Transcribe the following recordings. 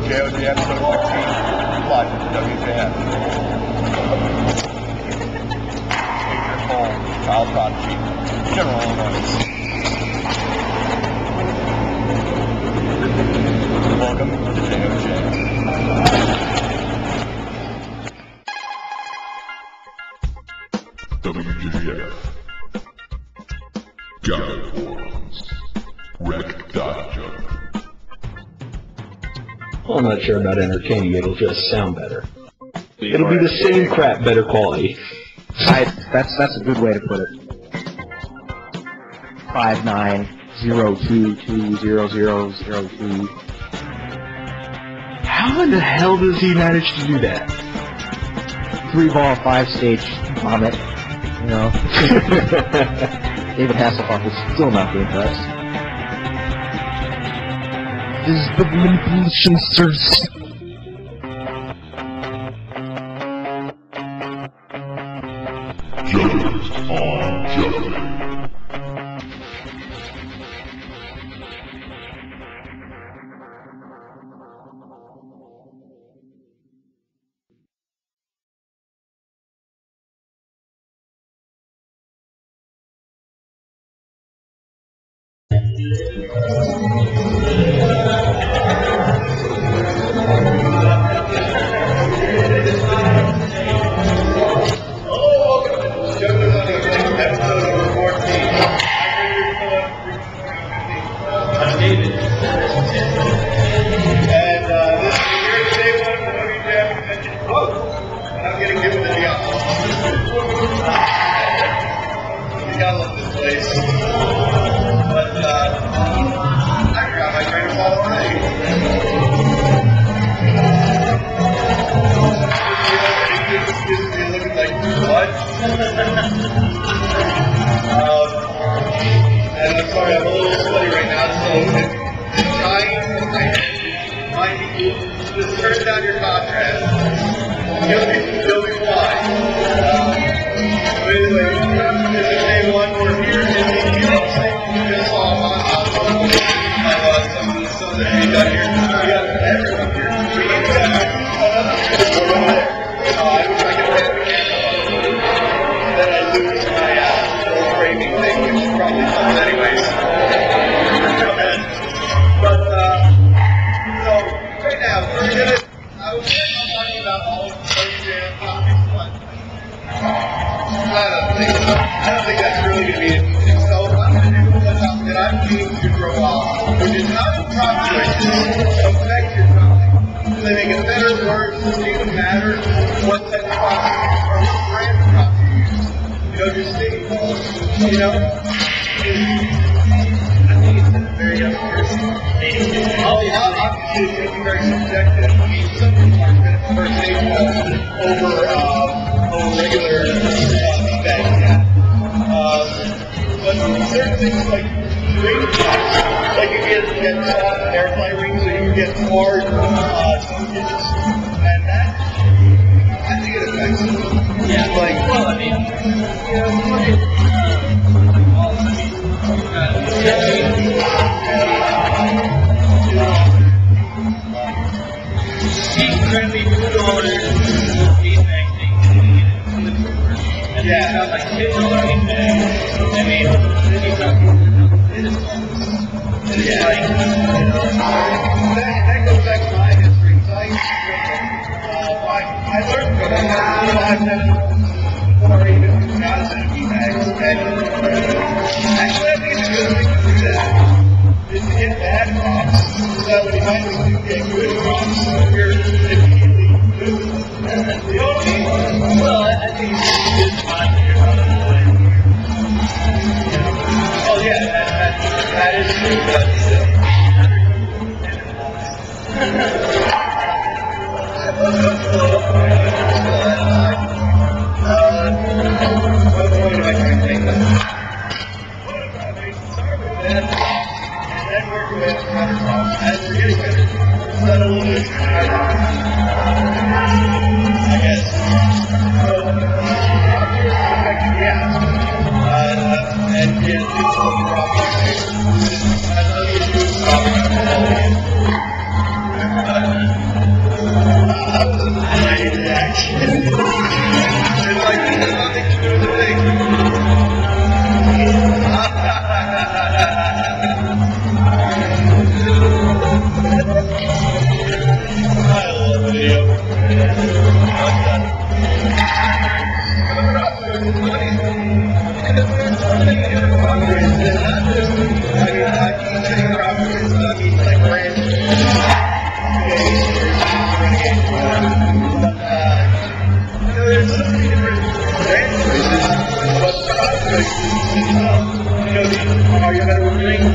JoJ episode 16, live at the WJF. Major Cole, Child Prodigy, General Illinois. Welcome to JoJ. WJF. Gathered forums. Rec.Juggling. I'm not sure about entertaining, it'll just sound better. It'll be the same crap, better quality. That's a good way to put it. 5902200002. How in the hell does he manage to do that? 3-ball, 5-stage vomit. You know. David Hasselhoff is still not being impressed. This is the manipulation, sirs. Judges on Juggling.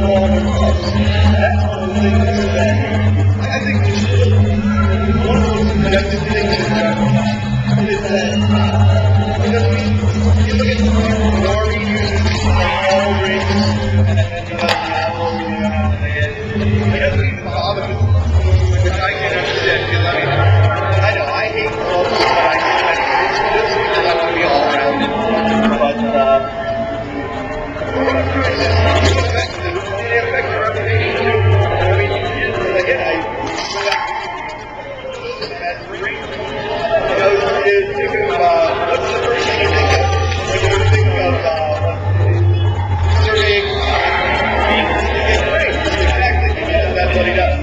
That's one of the things that I think one of the most productive things is that because you look at the people who already use all rings and then you have what we do now and then it doesn't even bother me, which I can't understand because I know I hate clubs, but I can't because I want to be all around it. But it affects your reputation too. I mean, again, that ring, you think of, what's the first thing you think of? When you think of, surveying, rings, exactly, because that's what he does.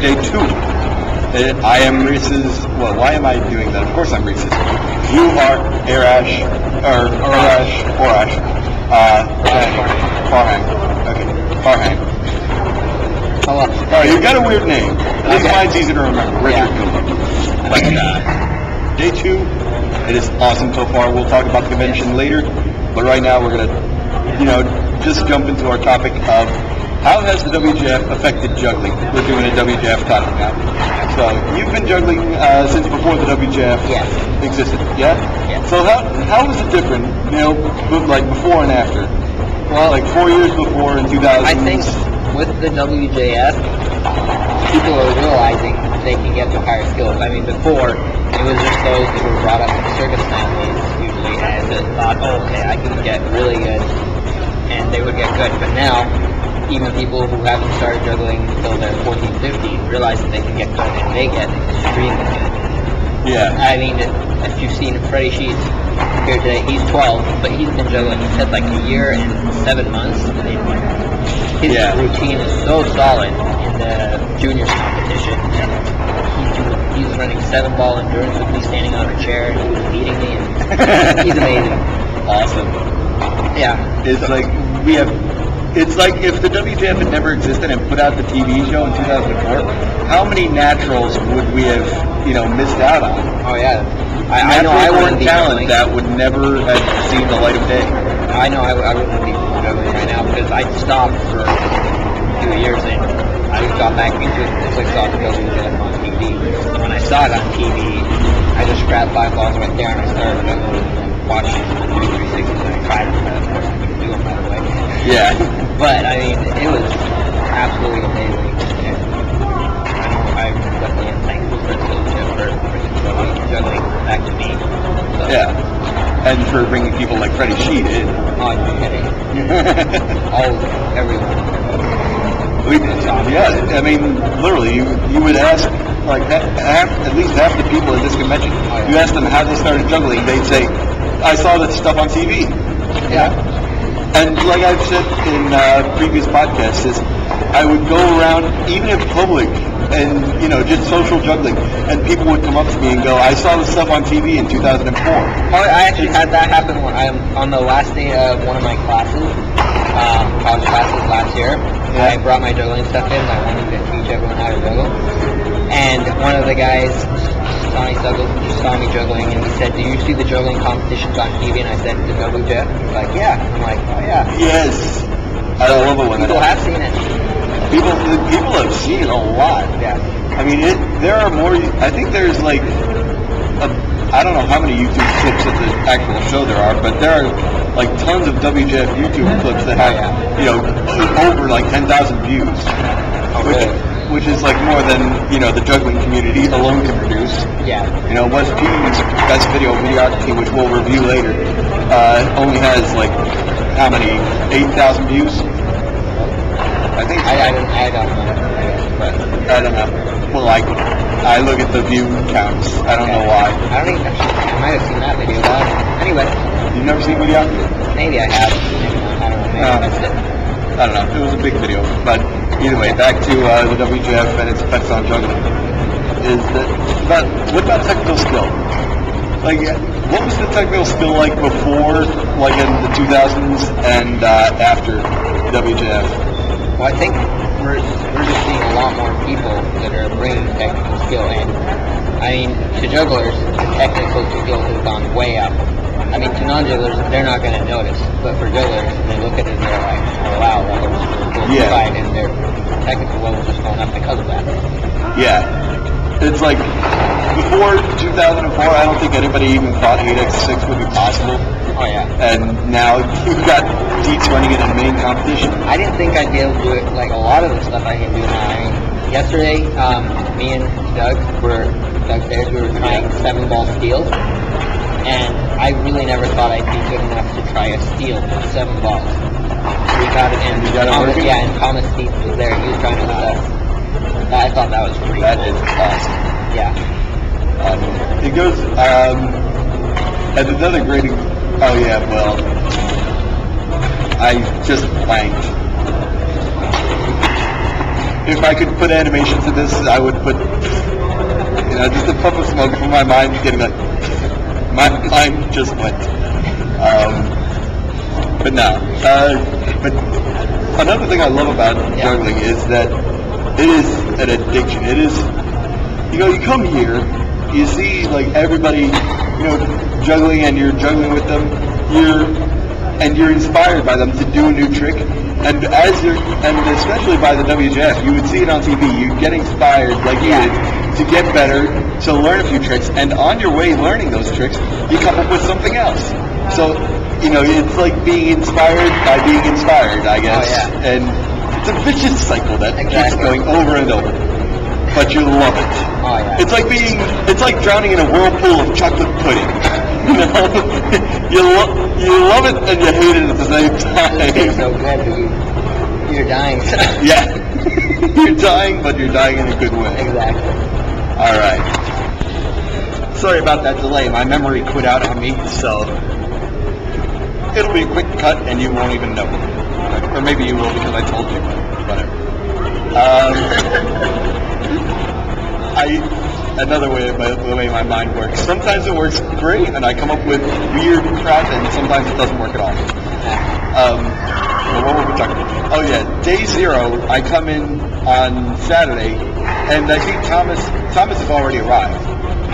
day 2. I am Reese's, well, why am I doing that? Of course I'm Reese's. You are Arash, Farhang. Okay, Farhang. Alright, you got a weird name. This mine's easy to remember. Richard Cooley. But, day 2, it is awesome so far. We'll talk about the convention later, but right now we're gonna, just jump into our topic of how has the WJF affected juggling? We're doing a WJF topic now. So, you've been juggling since before the WJF existed, yeah? Yeah. So how was it different, like before and after? Well, like 4 years before in 2000. I think with the WJF, people are realizing they can get to higher skills. I mean, before, it was just those who were brought up in circus families, usually, and that thought, oh, okay, I can get really good, and they would get good. But now, even people who haven't started juggling until they're 14, 15 realize that they can get good, and they get extremely good. Yeah. I mean, if you've seen Freddie Sheets here today, he's 12, but he's been juggling, he said, like a year and 7 months. His routine is so solid in the juniors competition. He's running 7-ball endurance with me standing on a chair and he's beating me, and he's amazing. Awesome. Yeah. It's like if the WJF had never existed and put out the TV show in 2004, how many naturals would we have, missed out on? Oh yeah. I know I wouldn't be talent that would never have seen the light of day. I know I wouldn't be juggling right now because I stopped for a few years and I got back into it because I saw the WJF on TV. When I saw it on TV, I just grabbed 5 balls right there and I started juggling and watching 360s and I tried them. Of course, I couldn't do them right away. Yeah. But I mean, it was absolutely amazing. And I'm definitely thankful for Solstrom for bringing juggling back to me. So. Yeah. And for bringing people like Freddie Sheet in. Oh, no kidding. Everyone. Yeah, I mean, literally, you would ask, like, at least half the people at this convention, you ask them how they started juggling, they'd say, I saw this stuff on TV. Yeah. And like I've said in previous podcasts, is I would go around, even in public, and, just social juggling, and people would come up to me and go, I saw this stuff on TV in 2004. I actually had that happen when I'm on the last day of one of my classes, college classes last year. Yeah. I brought my juggling stuff in. I wanted to teach everyone how to juggle. And one of the guys saw me juggling, and he said, do you see the juggling competitions on TV? And I said, the WJF? He's like, yeah. I'm like, oh yeah. Yes. I love it when people have seen it. People have seen a lot. Yeah. I mean, there are more, I think there's like, I don't know how many YouTube clips of the actual show there are, but there are like tons of WJF YouTube clips that have, over like 10,000 views. Which is like more than, the juggling community alone can produce. Yeah. West P's best video, Mediocrity, which we'll review later, only has like, how many, 8,000 views? I think. I don't know. But I don't know. Well, I look at the view counts. I don't know why. I might have seen that video, but anyway. You've never seen Mediocrity? Maybe I have. Maybe not. I don't know. Maybe I missed it. I don't know. It was a big video. But either way, back to the WJF and its effects on juggling. What about technical skill? Like, what was the technical skill like before, like in the 2000s and after WJF? Well, I think we're just seeing a lot more people that are bringing technical skill in. I mean, to jugglers, the technical skill has gone way up. I mean, to non-jugglers, they're not going to notice, but for jugglers, they look at it and they're like, oh wow, that was really cool design, and their technical level's just going up because of that. Yeah. It's like, before 2004, I don't think anybody even thought 8x6 would be possible. Oh yeah. And now you've got Deets running it in main competition. I didn't think I'd be able to do it, like a lot of the stuff I can do now. I mean, yesterday, me and Doug Sayers, we were trying 7-ball steels, and I really never thought I'd be good enough to try a steel with 7 balls. We got it in. And Thomas Deets was there. He was trying it with us. I thought that was pretty cool. That is awesome. Yeah. It goes, and another great, oh yeah, well, I just blanked. if I could put animation to this, I would put, you know, just a puff of smoke from my mind getting like, my mind just went. But no. But another thing I love about juggling is that it is an addiction. It is, you know, you come here, you see like everybody, you know, juggling, and you're juggling with them. You're inspired by them to do a new trick, and especially by the WJF, you would see it on TV. You get inspired, like you did, to get better, to learn a few tricks, and on your way learning those tricks, you come up with something else. So, you know, it's like being inspired by being inspired, I guess. Oh, yeah. And it's a vicious cycle that keeps going over and over. But you love it. Oh, yeah. It's like drowning in a whirlpool of chocolate pudding. You know, you love it and you hate it at the same time. It's so good, but you're dying. Yeah, you're dying, but you're dying in a good way. Exactly. All right. Sorry about that delay. My memory quit out on me, so it'll be a quick cut, and you won't even know. Or maybe you will because I told you. Whatever. Another way, the way my mind works. Sometimes it works great, and I come up with weird crap, and sometimes it doesn't work at all. What were we talking about? Oh yeah, day 0, I come in on Saturday, and I see Thomas has already arrived.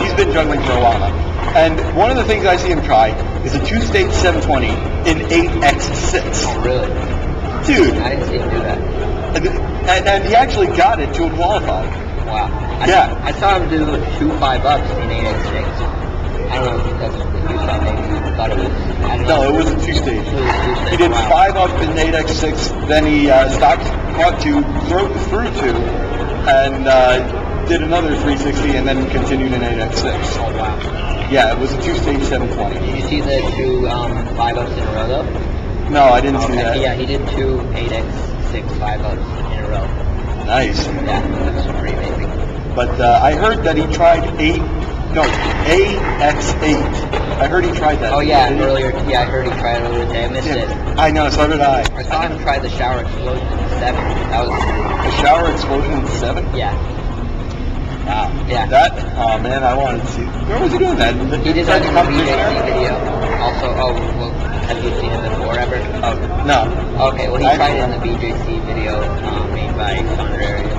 He's been juggling for a while now. And one of the things I see him try is a 2-stage 720 in 8x6. Oh, really? Dude. I didn't see him do that. And he actually got it to a qualify. Wow. I saw him do 2 5-ups in 8x6. I don't know if that's what you saw. Maybe you thought it was. I don't know. No, it was a 2-stage. It was a 2-stage. He did wow. 5-up in 8x6, then he stopped, caught 2, through 2, and did another 360, and then continued in 8x6. Oh, wow. Yeah, it was a 2-stage 720. Did you see the 2 5-ups in a row, though? No, I didn't see that. Yeah, he did 2 8x6 5-ups in a row. Nice. Yeah, that's pretty amazing. But I heard that he tried AX8. I heard he tried that. Oh yeah, earlier. Yeah, I heard he tried it earlier today. I missed it. I know, so did I. I saw him try the shower explosion in 7. That was The shower explosion in 7? yeah. Wow. Yeah. Oh man, I wanted to see. Where was he doing that? He did that in the BJC video. Also, well, have you seen it before ever? Oh, no. Okay, well he tried it in the BJC video made by Bondarenk.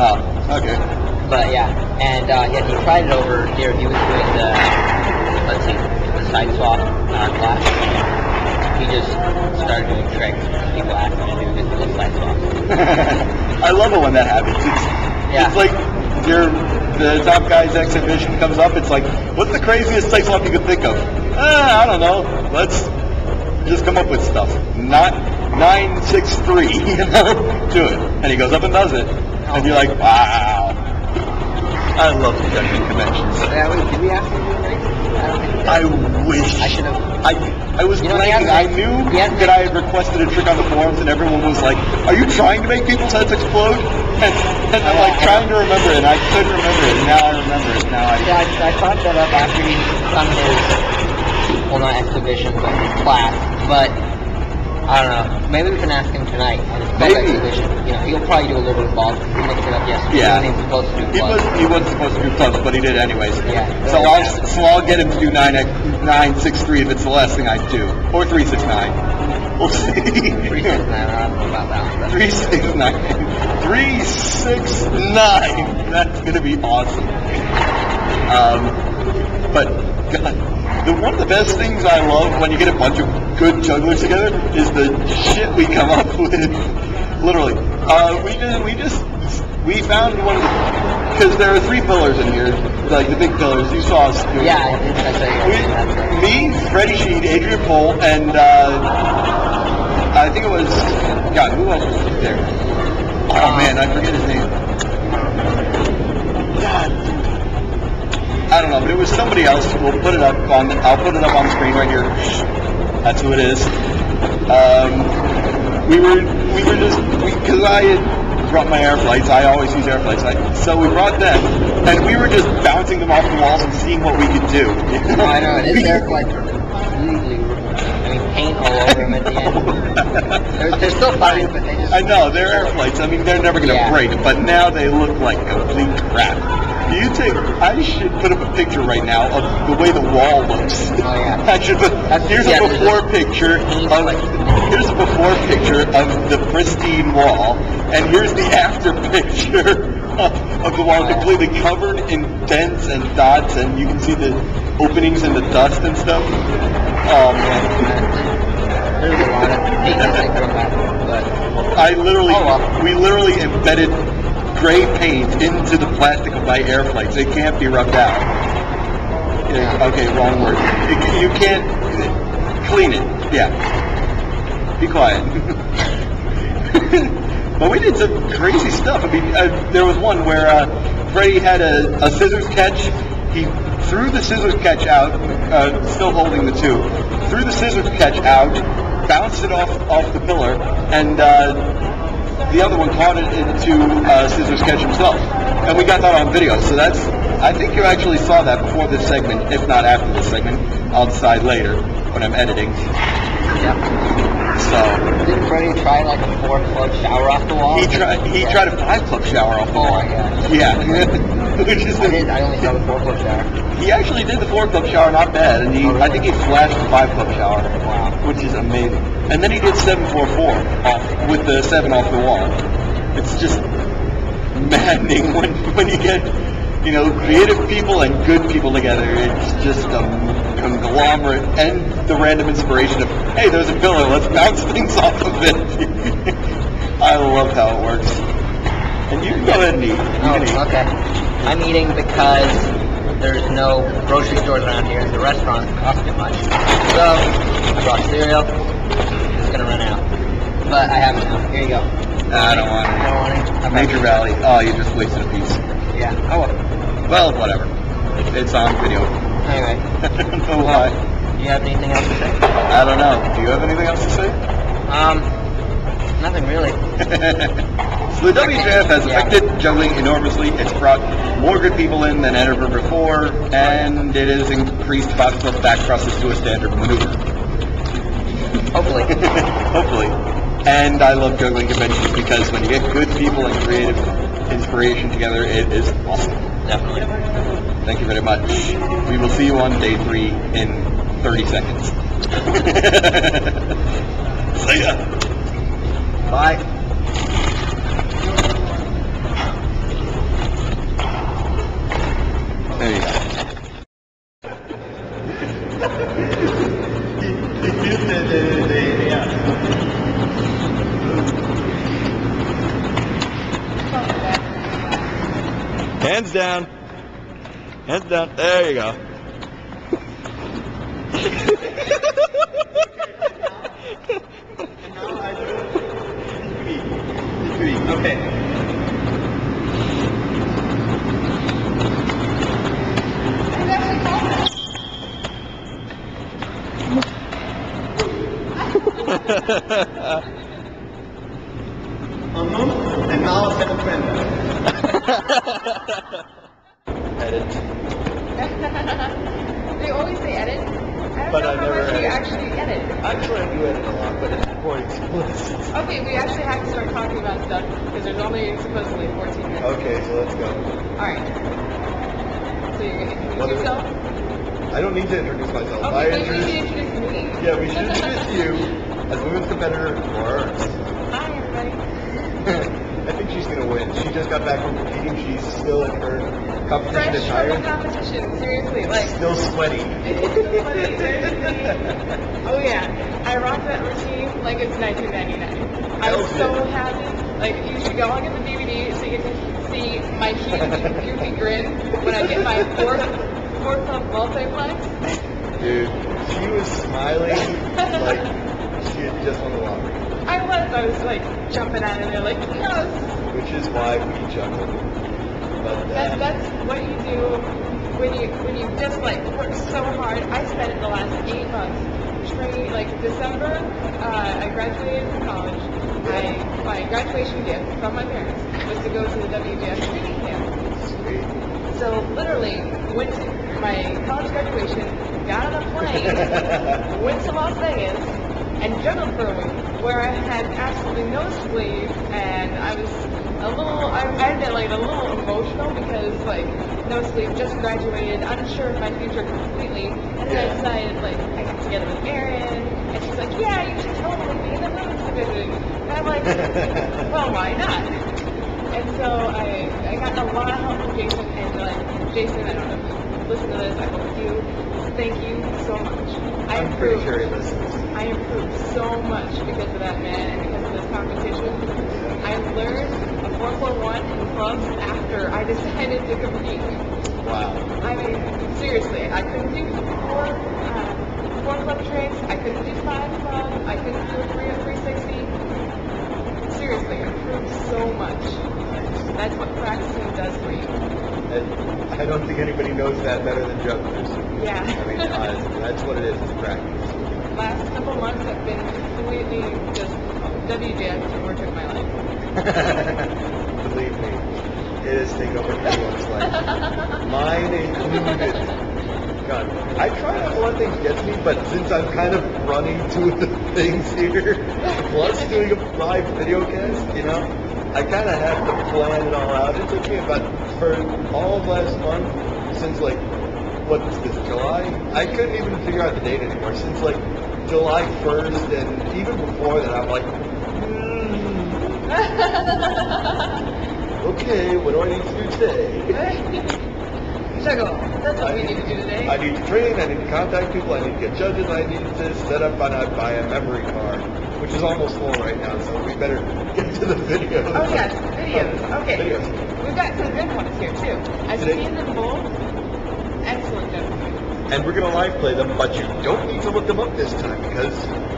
Oh, okay. But yeah, and he tried it over here. He was doing the side swap class. He just started doing tricks. People asked him to do his little side swaps. I love it when that happens. It's like the top guy's exhibition comes up. It's like, what's the craziest side swap you could think of? I don't know. Let's just come up with stuff. Not 963, you know? Do it. And he goes up and does it. And you're like, wow. I love the juggling conventions. Did we ask him to do tricks? I wish. I should have. I was blanking. I knew that I had requested a trick on the forums, and everyone was like, "Are you trying to make people's heads explode?" And I'm like trying to remember it, and I couldn't remember it. Now I remember it. I thought that up after he done his, well, not exhibition, but his class. But I don't know. Maybe we can ask him tonight on his club exhibition. You know, he'll probably do a little bit of balls. He looked it up yesterday. Yeah. He wasn't supposed to do clubs. He wasn't supposed to do clubs, but he did anyways. Yeah. So I'll get him to do 963 if it's the last thing I do, or 369. We'll see. 369. I don't know about that one. 369. 369. That's gonna be awesome. But God, one of the best things I love when you get a bunch of good jugglers together is the shit we come up with. Literally, we found one of the, because there are 3 pillars in here, like the big pillars. You saw us doing. Yeah, I did. That's Me, Freddie Sheed, Adrian Pohl, and I think it was, God, who else was there? Oh man, I forget his name. God. I don't know, but it was somebody else. I'll put it up on the screen right here. That's who it is. Because I had brought my air flights. I always use air flights. So we brought them, and we were just bouncing them off the walls and seeing what we could do. I know, and his air flights were completely ruined. I mean, paint all over them at the end. They're still fine, but they just... I know, they're air flights. I mean, they're never going to break, but now they look like complete crap. I should put up a picture right now of the way the wall looks. Oh, yeah. Here's a before picture of the pristine wall, and here's the after picture of the wall completely covered in dents and dots, and you can see the openings in the dust and stuff. Oh man. There's a lot of we literally embedded gray paint into the plastic of my air flights. It can't be rubbed out. Okay, wrong word. You can't clean it. Yeah. Be quiet. But we did some crazy stuff. I mean, there was one where Freddie had a scissors catch. He threw the scissors catch out, still holding the two. Threw the scissors catch out, bounced it off the pillar, and the other one caught it into scissors catch himself. And we got that on video. So I think you actually saw that before this segment, if not after this segment. I'll decide later when I'm editing. Yep. So didn't Freddie try like a 4-club shower off the wall? He tried a 5-club shower off the wall. Oh my gosh. Yeah. Which is I only saw the 4-club shower. He actually did the 4-club shower not bad, and I think he flashed the 5-club shower. Wow. Which is amazing. And then he did 744 with the 7 off the wall. It's just maddening when you get, creative people and good people together. It's just a conglomerate and the random inspiration of, hey, there's a pillar, let's bounce things off of it. I love how it works. And you can go ahead and eat. Okay. I'm eating because there's no grocery stores around here and the restaurants cost too much. So, I brought cereal. It's going to run out. But I have it now. Here you go. I don't want it. You don't want it? Okay. Major Valley. Oh, you just wasted a piece. Yeah. Oh, well, whatever. It's on video. Anyway. I don't know why. Do you have anything else to say? I don't know. Do you have anything else to say? Nothing really. So the WJF has affected juggling enormously. It's brought more good people in than ever before, and it has increased box club back crosses to a standard maneuver. Hopefully. Hopefully. And I love juggling conventions because when you get good people and creative inspiration together, it is awesome. Definitely. Thank you very much. We will see you on day 3 in 30 seconds. See ya. Bye. There you go. Hands down. Hands down. There you go. Okay. And now set a trend. Edit. They always say edit. I don't But know I how never much you edit. actually edit. Actually, I do edit a lot, but it's more explicit. Okay, we actually have to start talking about stuff because there's only supposedly 14 minutes. Okay, so let's go. Alright. So you're going to What introduce do we- yourself? I don't need to introduce myself. Okay, but you need to introduce me. Yeah, we should introduce you as women's competitor for Earnst. Hi, everybody. I think she's going to win. She just got back from competing. She's still in her competition Fresh attire. from the competition, seriously. Like, Still sweaty. it's so funny, seriously. Oh yeah, I rock that routine like it's 1999. I'm so happy. Like, you should go and get the DVD so you can see my huge, goofy grin when I get my fourth club multiplex. Dude, she was smiling like she had just won the lottery. I was like jumping out of there like, yes! Which is why we juggle. But That's what you do when you just like work so hard. I spent the last 8 months training. Like December, I graduated from college. My graduation gift from my parents was to go to the WJF training camp. sweet. So literally went to my college graduation, got on a plane, went to Las Vegas, and juggled for a week, where I had absolutely no sleep, and I was a little, I get like a little emotional because like no sleep, just graduated, unsure of my future completely, and then I decided like I got together with Erin, and she's like, yeah, you should totally be in the women's division, and I'm like, well, why not? And so I got a lot of help from Jason, and like Jason, I don't know if you listen to this, I hope you. Thank you so much. I'm pretty sure he listens. I improved so much because of that man and because of this competition. I learned a 441 in clubs after I decided to compete. Wow. I mean, seriously, I couldn't do four club tricks. I couldn't do 5 club. I couldn't do a 360. Seriously, I improved so much. That's what practicing does for you. And I don't think anybody knows that better than jugglers. Yeah. I mean, honestly, that's what it is. It's practice. Last couple months have been completely just WJF overtook my life. Believe me, it has taken over everyone's life. Mine included. God, I try not to let things get to me, but since I'm kind of running two of the things here, plus doing a live video cast, you know, I kind of have to plan it all out. It took me about, for all of last month, since like, what's this, July? I couldn't even figure out the date anymore. Since like July 1st, and even before that, I'm like, okay, what do I need to do today? Juggle. That's what we need to do today. I need to train, I need to contact people, I need to get judges, I need to set up on buy a memory card, which is almost full right now, so we better get to the videos. Oh yes, videos. Okay. Videos. We've got some good ones here too. I've seen them both. Excellent gentlemen. And we're going to live play them, but you don't need to look them up this time because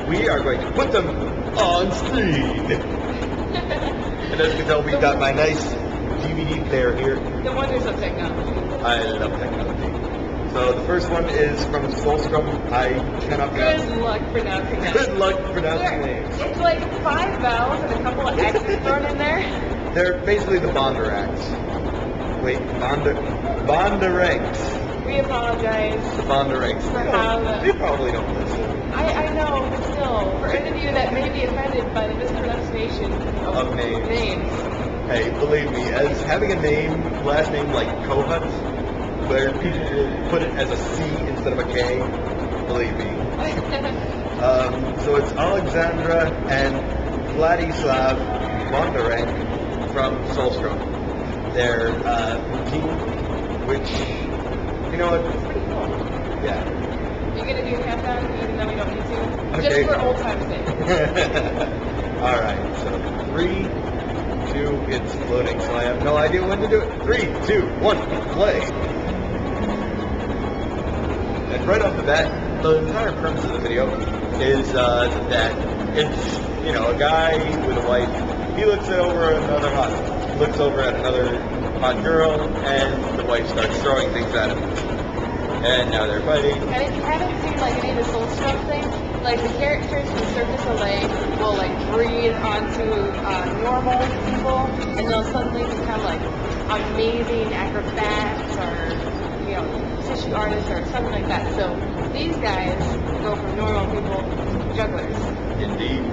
we are going to put them on screen. And as you can tell, we've got my nice DVD player here. The wonders of technology. I love technology. So the first one is from Solstrom. I cannot pronounce. Good luck pronouncing that. Good luck pronouncing names. It's like 5 vowels and a couple of X's thrown in there. They're basically the Bondarenks. Wait, Bondarenks. We apologize. The Bondarenks. For how They probably don't listen. I know, but still, for any of you that may be offended by the mispronunciation of names. Hey, believe me, as having a name, last name like Kohut, where people will put it as a C instead of a K, believe me. So it's Olexandra and Vladyslav Bondarenk from Solstrom. Their routine, which, you know what, it's pretty cool. Yeah. You're going to do a countdown even though we don't need to? Okay. Just for old time's sake. Alright, so 3, 2, it's loading, so I have no idea when to do it. 3, 2, 1, play. And right off the bat, the entire premise of the video is that it's, you know, a guy with a wife. He looks over at another hot girl, and the wife starts throwing things at him. And now they're fighting. And if you haven't seen like any of the Solstrom things, like the characters from Circus LA will like breathe onto normal people, and they'll suddenly become like amazing acrobats or, you know, tissue artists or something like that. So these guys go from normal people to jugglers. Indeed,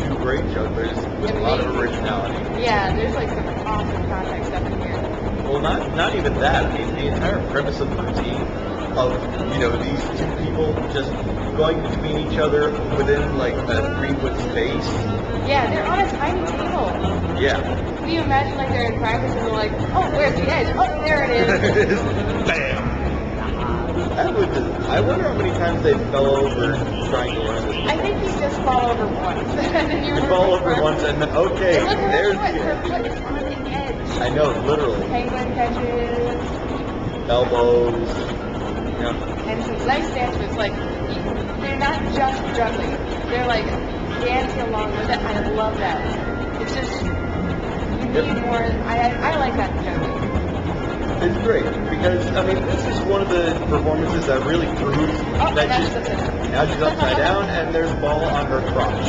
2 great jugglers with a lot of originality. Yeah, there's like some awesome contact stuff in here. Well, not even that. I mean, the entire premise of the routine of, you know, these 2 people just going between each other within like a 3-foot space. Yeah, they're on a tiny table. Yeah. Can you imagine like they're in practice and they're like, oh, where's the edge? Oh, there it is. There it is. Bam. That would just, I wonder how many times they fell over trying to learn this. I think you just fall over once. And then You fall over once and then, okay, and look at there's her the foot. Her edge. foot is on the edge. I know, literally. Penguin catches. Elbows. Yeah. And some nice dancers, like, they're not just juggling. They're like dancing along with it. I love that. It's just, you need more. I like that in juggling. It's great because, I mean, this is one of the performances that really proves Oh, that that's she's, upside down. now she's upside down and there's a ball on her crotch.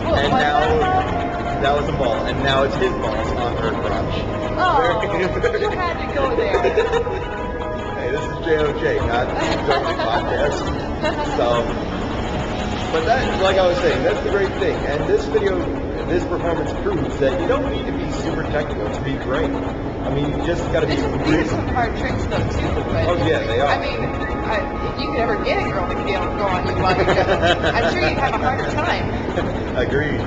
Cool. And What's now that that was a ball, and now it's his balls on her crotch. Oh, you had to go there. Hey, hey, this is JoJ, not Juggling podcast. So, but that, like I was saying, that's the great thing. And this video, this performance proves that you don't need to be super technical to be great. I mean, you just got to be These are some hard tricks though too. But, Oh yeah, they are. I mean, if you could ever get a girl to be able to go on you while you're juggling, I'm sure you'd have a harder time. Agreed.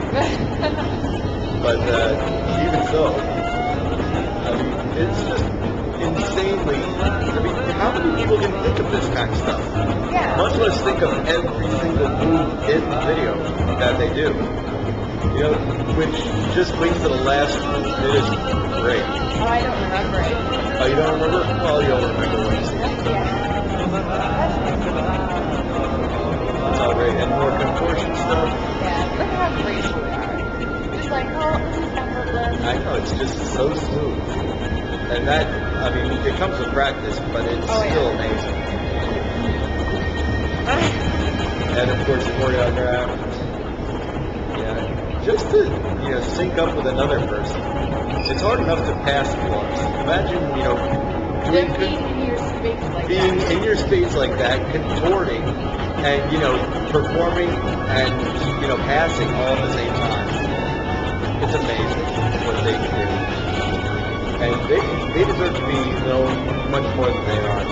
But even so, I mean, it's just insanely. I mean, how many people can think of this kind of stuff? Yeah. Much less think of every single move in the video that they do. You know, which just waits to the last move. It is great. Oh, I don't remember it. Oh, you don't remember? Well, you'll remember when you see it. It's all great. And more contortion stuff. Yeah, look how graceful they are. Just like, oh, this is effortless. I know, it's just so smooth. And that, I mean, it comes with practice, but it's still amazing. And of course, the choreographed. Yeah, just to, you know, sync up with another person. It's hard enough to pass once. Imagine, you know, Them being in your space like being that. in your space like that, contorting, and, you know, performing and, you know, passing all at the same time. It's amazing what they can do. And they deserve to be known much more than they are.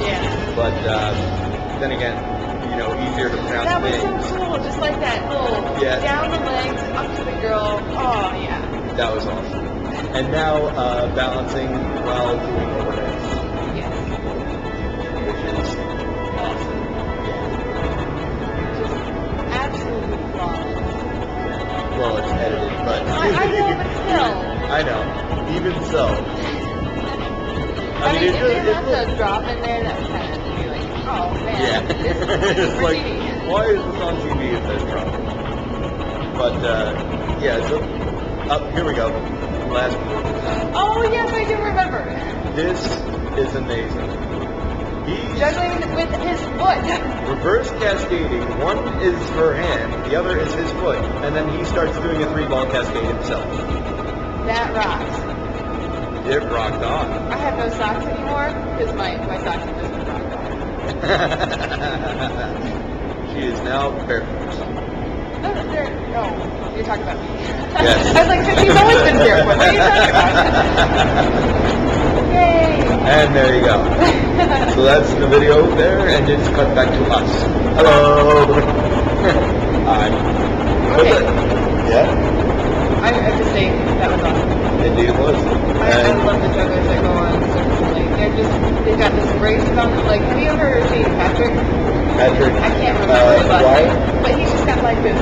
Yeah. But then again, you know, easier to pronounce That was names. so cool, just like that little down the legs, up to the girl. Oh, yeah. That was awesome. And now balancing while doing overheads, Yes. which is awesome. Just absolutely flawless. Well, it's edited, but I know, but still. I know. Even so, I mean, if it they left a drop in there, that would kind of be like, oh, man. yeah. This is It's like, grainy. why is this on TV if there's trouble? But yeah, so here we go. Last move. Oh, yes, I do remember. This is amazing. He's Juggling with his foot. reverse cascading. One is her hand, the other is his foot, and then he starts doing a 3-ball cascade himself. That rocks. It rocked on. I have no socks anymore because my socks have just been rocked off. She is now barefoot. No, you're talking about me. Yes. I was like, she's always been barefoot. What are you talking about? Yay. And there you go. So that's the video there, and it's cut back to us. Hello. Hi. Okay. Yeah? I have to say, that was awesome. Indeed it was. I love the jugglers that go on Circus Lake. They've got this grace about them. Like, have you ever seen Patrick? Patrick. I can't remember his last Wyatt? name, but he's just got like this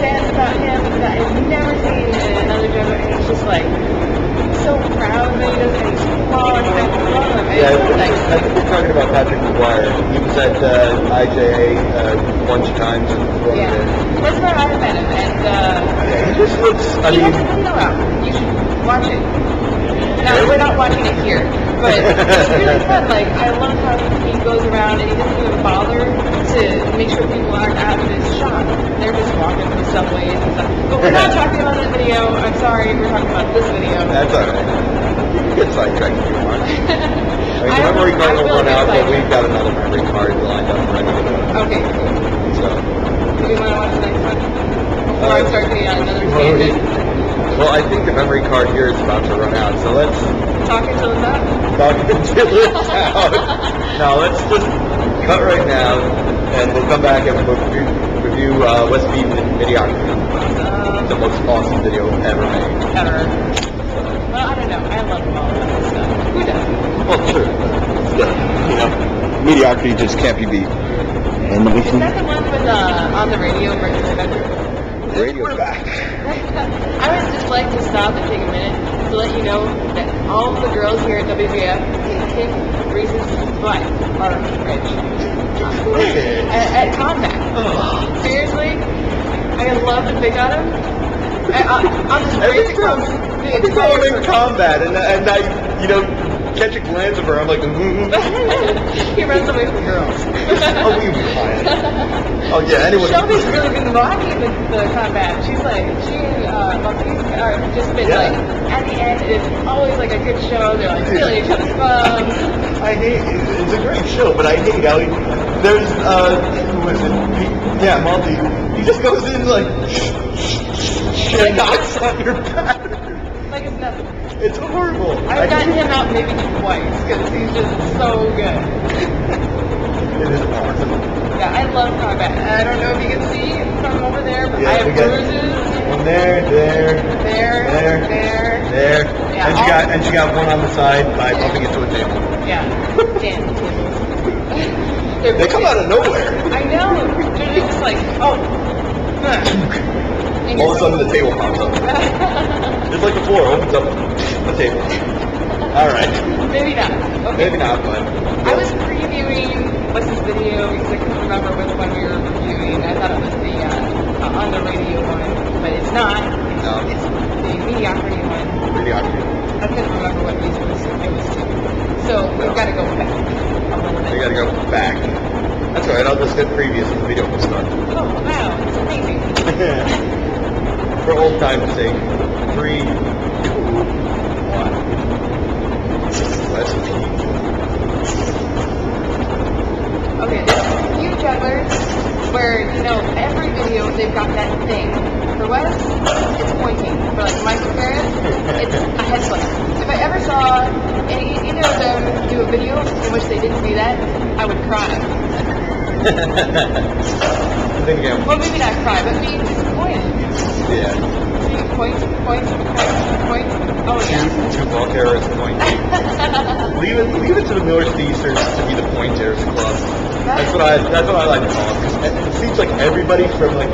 sense about him that I've never seen in another juggler, and he's just like so proud that he does, and he's flawless. I love him. Yeah, It's so nice. I think we're talking about Patrick McGuire. He was at IJA a bunch of times. Yeah, that's where I met him, and He just looks, I he mean, has a video out. You should watch it. No, we're not watching it here, but it's really fun. Like, I love how he goes around and he doesn't even bother to make sure people aren't out of his shot. They're just walking through subways and stuff. But we're not talking about that video. I'm sorry, we're talking about this video. that's all right. You can get sidetracked if you want. I mean, the I memory card will will run get out, but sidetracked. we've got another memory card lined up ready to go. Okay, cool. So, Do we want to watch the next one? Before I start getting on another tangent? well, I think the memory card here is about to run out, so let's Talk until it's up? talk until it's out. Now, let's just cut right now, and we'll come back and we'll review West Peden and Mediocrity. The most awesome video ever made. Ever. Well, I don't know. I love them all. So, who doesn't? Well, true. Still, you know, mediocrity just can't be beat. And we Is that the one with on the radio versus the bedroom? We're back. I would just like to stop and take a minute to let you know that all of the girls here at WJF can kick Reese's butt are rich. At combat. Seriously, I love to pick on him. I'll just break the girls. Every time I'm in combat and I, you know, catch a glance of her, I'm like, He runs away from girls. oh, you quiet. Oh, yeah, anyway. Shelby's really been walking the combat. She's like, she monkeys are just been like, at the end, it's always like a good show. They're like stealing each other's bums. I hate it's a great show, but I hate how there's who was it? Yeah, Monty. He just goes in like and knocks on your back. Like it's nothing. It's horrible. I've gotten him out maybe twice because he's just so good. It is awesome. Yeah, I love combat. I don't know if you can see from over there, but I have bruises. One there. There. Yeah, And she got one on the side by bumping into a table. Yeah. Damn. They come out of nowhere. I know. They're just like, oh. All of a sudden the table pops up. Just like the floor opens up the table. Alright. Maybe not. Okay. Maybe not, but... I was previewing what's this video because I couldn't remember which one we were reviewing. I thought it was the on the radio one, but it's not. No. It's the Mediocrity one. Mediocrity. I couldn't remember what music it was to. So we've got to go back. We gotta go back. That's alright, I'll just hit previous and the video will start. Oh, wow. It's amazing. For old time's sake. 3, 2, 1. Let's Okay, there's a few jugglers where, you know, every video they've got that thing. For Wes, it's pointing. For like Mike Ferris, it's a head flip. If I ever saw either of them do a video in which they didn't do that, I would cry. Well, maybe not cry, but be disappointed. Yeah. Point. Oh, yeah. Two Volcairs point. leave it to the Northeasters to be the Pointers Club. That's what I like to call it. It seems like everybody from like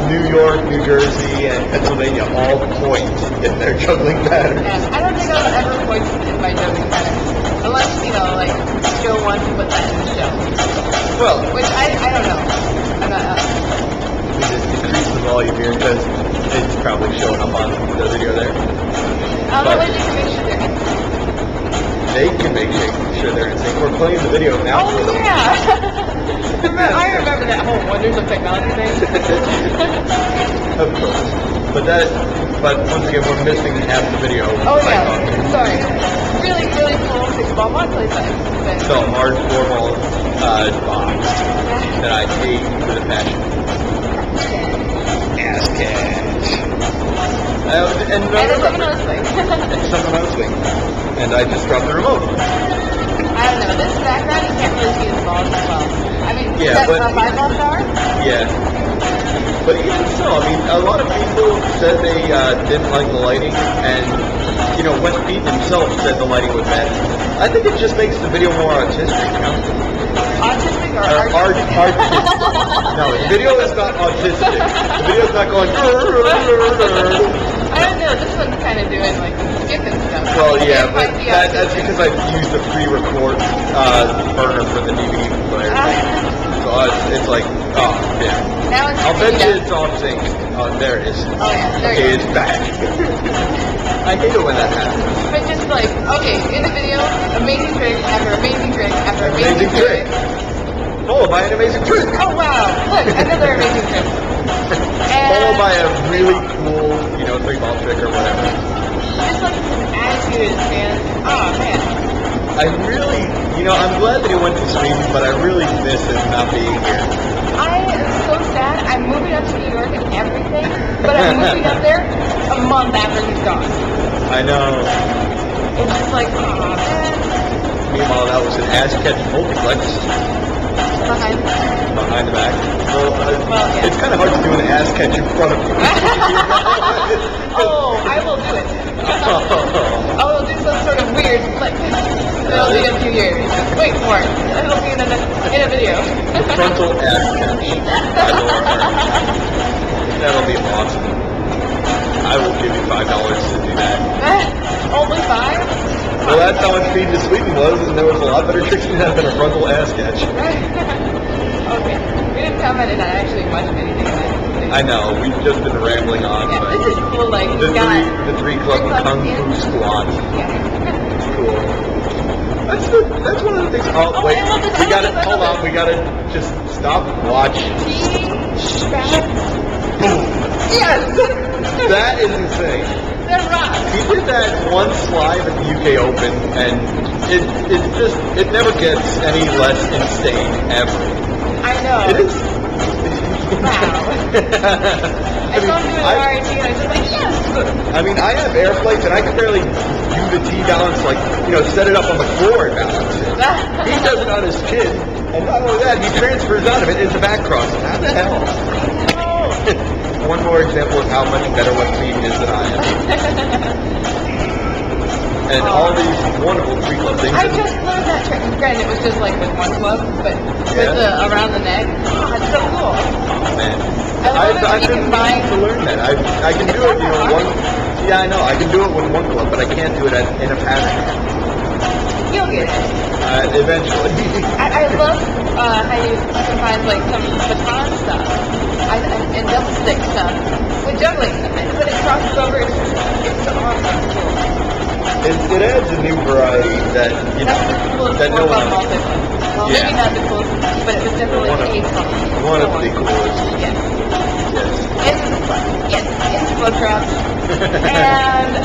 New York, New Jersey, and Pennsylvania all point in their juggling patterns. Yeah, I don't think I'll ever point in my juggling patterns. Unless, you know, like, Joe wants to put that in the show. Well, which I don't know. I'm not, we just decrease the volume here because it's probably showing up on the video there. I'll let you make sure they're in sync. They can make sure they're in sync. We're playing the video now for them. Yeah. I remember that whole Wonders of Technology thing. Of course. But once again, we're missing half the video. Oh, yeah. Sorry. Really, really cool 6-ball mod playset. So, hard 4-ball box that I hate with a passion. Ass catch. And someone else thing. And someone else thing. And I just dropped the remote. I don't know. This background, you can't really see the balls as well. I mean, yeah, that's but how 5-balls are? Yeah. But even so, I mean, a lot of people said they didn't like the lighting, and, you know, Wes Pete himself said the lighting was bad. I think it just makes the video more artistic, you know? Autistic or artistic? Artistic. No, the video is not autistic. The video is not going... I don't know, this one's kind of doing, like, skipping stuff. Well, yeah, but that's because I've used the pre-record burner for the DVD player. So it's like, oh, yeah. Now it's I'll bet you it's off sync. Oh, there it is. Oh, yeah, there okay, you it's back. I hate it when that happens. But just like, okay, in the video, amazing trick after amazing trick after amazing trick. Followed by an amazing trick. Oh, wow. Look, another amazing trick. Followed by a really cool, you know, 3-ball trick or whatever. Just like his attitude, man. Oh, man. I really, you know, I'm glad that he went to Sweden, but I really miss him not being here. I am so sad. I'm moving up to New York and everything, but I'm moving up there a month after he's gone. I know. It's just like, oh, man. Meanwhile, that was an ass-catch multiplex. Behind the back. Well, yeah. It's kind of hard to do an ass catch in front of you. Oh, I will do it. I will do some sort of weird flick. It'll be a few years. Wait for it. It'll be in a video. The frontal ass catch. That'll be awesome. I will give you $5 to do that. Only 5? Well, that's how much Peden to Sweden was, and there was a lot better tricks than that than a frontal ass catch. Okay. We didn't comment on actually much of anything. I know, we've just been rambling on, yeah, but this is cool, like, the three club kung fu squat. Yeah. It's cool. That's one of the things. Oh, wait, we gotta just stop, watch. Boom. Yes! That is insane. They're rock. He did that once live at the UK Open, and it never gets any less insane ever. I know. It is. Wow. I saw him doing RIT and I was just like, yes. I mean, I have air plates and I can barely do the T balance, like, set it up on the floor and balance it. He does it on his chin, and not only that, he transfers out of it into back cross. How the hell? One more example of how much better what Peden is than I am. And all these wonderful free club things. I just learned that trick. Granted, it was just like with one club, but with the around the neck. Oh, it's so cool. Oh, man. I've been trying to learn that. I can do it, one. Yeah, I know. I can do it with one club, but I can't do it in a pattern. You'll get it. Eventually. I love how you combine like some baton stuff and double stick stuff with juggling, but it crosses over. It's so awesome. It adds a new variety that that no one. Well, maybe not the coolest, but it was definitely one of the coolest. Yes. Yes. It's a club. Yes, it's flow trap. And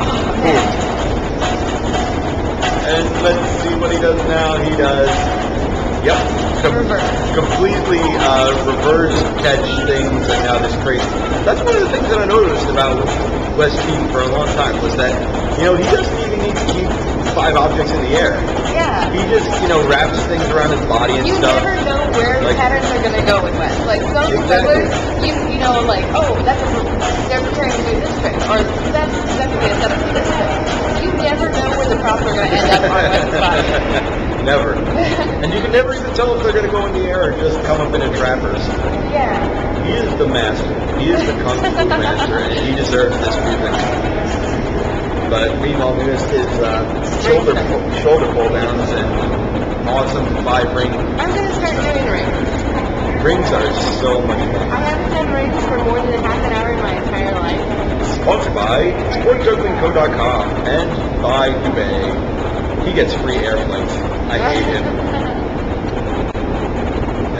oh man. And let's see what he does now. He does. Yep. Completely reverse catch things, and now this crazy. That's one of the things that I noticed about West Peden for a long time was that he doesn't even need to keep 5 objects in the air. Yeah. He just wraps things around his body and you stuff. You never know where the patterns are going to go with West. Like some jugglers, you know, like they're preparing to do this trick, or that's definitely a setup for this trick. You never know where the props are going to end up on West's body. Never. And you can never even tell if they're going to go in the air or just come up in a trappers. Yeah. He is the master. He is the Kung Fu master, and he deserves this music. But meanwhile, we missed his shoulder pull downs and awesome 5 ring. I'm going to start doing rings. Rings are so much fun. I haven't done rings for more than half an hour in my entire life. Sponsored by SportJugglingCo.com and by Dubai. He gets free airplanes. I hate him.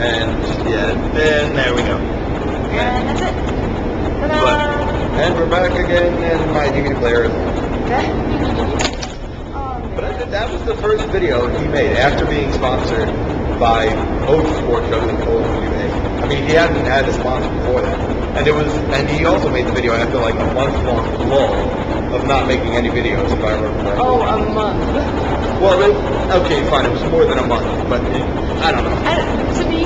And there we go. And that's it. Ta-da! And we're back again, and my DVD player is on. But that was the first video he made after being sponsored by both Sport Juggling and Kohut. I mean, he hadn't had a sponsor before that. And he also made the video after like a month-long lull of not making any videos, if I remember correctly. Oh, a month. Well, okay, fine, it was more than a month, but I don't know. To me,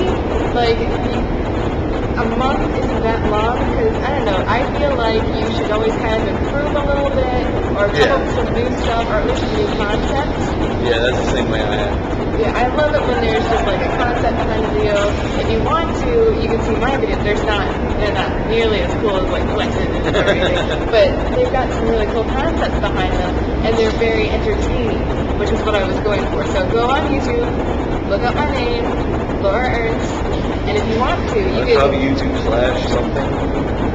like, a month isn't that long, because, I don't know, I feel like you should always kind of improve a little bit, or come up with some new stuff, or at least new concepts. Yeah, that's the same way I am. Yeah, I love it when there's just like a concept behind the video. If you want to, you can see my videos. They're not nearly as cool as like Flexing and everything, but they've got some really cool concepts behind them, and they're very entertaining, which is what I was going for. So go on YouTube, look up my name, Ernst, and if you want to, you can. Probably YouTube / something.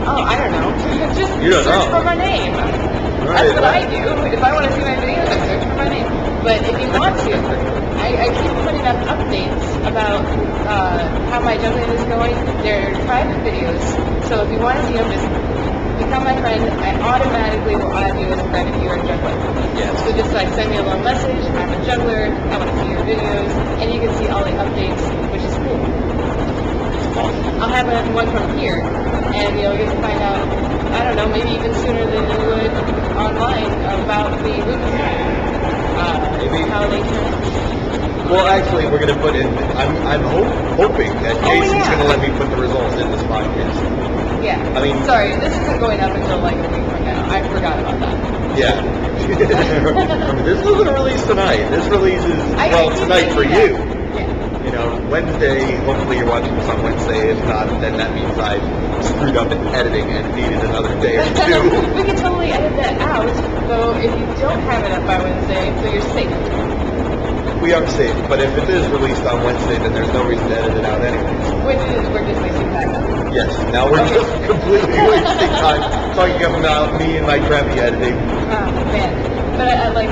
Oh, I don't know. Just search for my name. Right, that's what I do. If I want to see my videos, I search for my name. But if you want to, I keep putting up updates about how my juggling is going. They're private videos, so if you want to see them, just become my friend. I automatically will add you as a friend if you're a juggler. Yeah. So just like send me a little message, I'm a juggler, I want to see your videos, and you can see all the updates, which is cool. I'll have one from here, and you'll get to find out, I don't know, maybe even sooner than you would online about the movie. Maybe. How they turn. Well, actually, we're going to put in, I'm hoping that Jason's going to let me put the results in this podcast. Yeah. I mean, sorry, this isn't going up until like a week from now. I forgot about that. Yeah. This wasn't released tonight. This releases, tonight for you. Yeah. Wednesday, hopefully you're watching this on Wednesday. If not, then that means I screwed up in editing and needed another day or two. We can totally edit that out, though, if you don't have it up by Wednesday, so you're safe. We are safe, but if it is released on Wednesday, then there's no reason to edit it out anyways. Which is, we're just wasting time. Yes, now we're just completely wasting time talking about me and my crappy editing. Oh, man. But I like,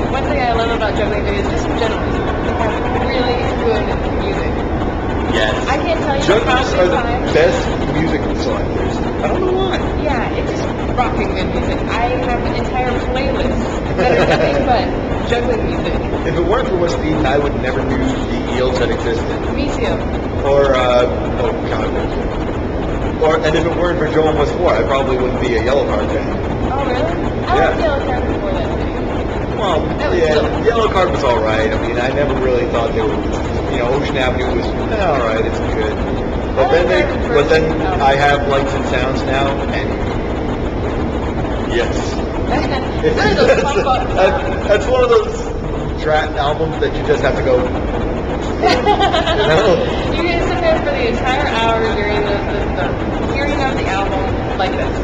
one thing I love about juggling videos, just generally, they have really good music. Yes. I can't tell you Jugglers how are many the times. best music selectors. I don't know why. Yeah, it's just rocking good music. I have an entire playlist that is nothing but juggling music. If it weren't for West Eden, I would never knew the eels that existed. Me too. Or, oh god. And if it weren't for Joel and West 4, I probably wouldn't be a Yellow Card fan. Oh, really? I Yeah. like Yellow Card before that too. Well, That was yeah, cool. Yellow Card was alright. I mean, I never really thought they were, Ocean Avenue was, alright, it's good. But then I have Lights and Sounds now, and yes. None of those pop up. That's one of those trap albums that you just have to go, You can sit there for the entire hour during the hearing of the album like this.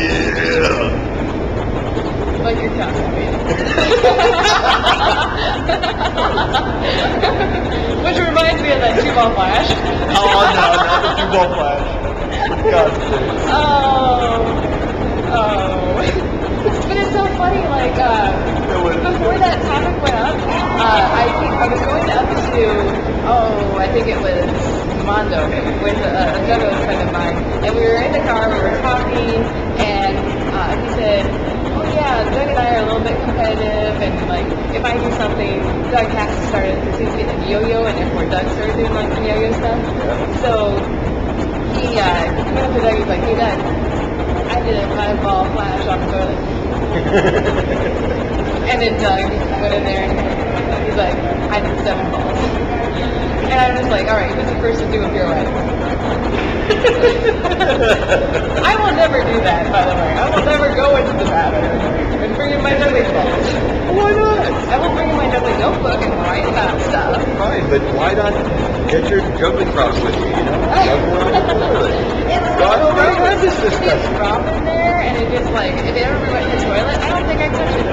yeah. Like you're constipated. Which reminds me of that 2-ball flash. Oh, no, not the 2-ball flash. God's sakes. Oh. But it's so funny, like, before that topic went up, I was going up to, I think it was Mondo with a juggler friend of mine, and we were in the car, we were talking, and he said, oh yeah, Doug and I are a little bit competitive, and like, if I do something, Doug has to start it, because he's getting a yo-yo, and therefore Doug started doing like some yo-yo stuff. So he went up to Doug, he's like, hey Doug, I did a 5-ball flash off the toilet. And then Doug went in there and he's like, I did 7 balls. And I'm just like, alright, who's the first to do a pirouette? I will never do that, by the way. I will never go into the bathroom and bring in my juggling balls. Why not? I will bring in my juggling notebook and write about stuff. Fine, but why not get your juggling props with you, Juggle around the toilet. God, I had this It's discussion. drop in there, and it just like, if it ever went in the toilet, I don't think I touched it.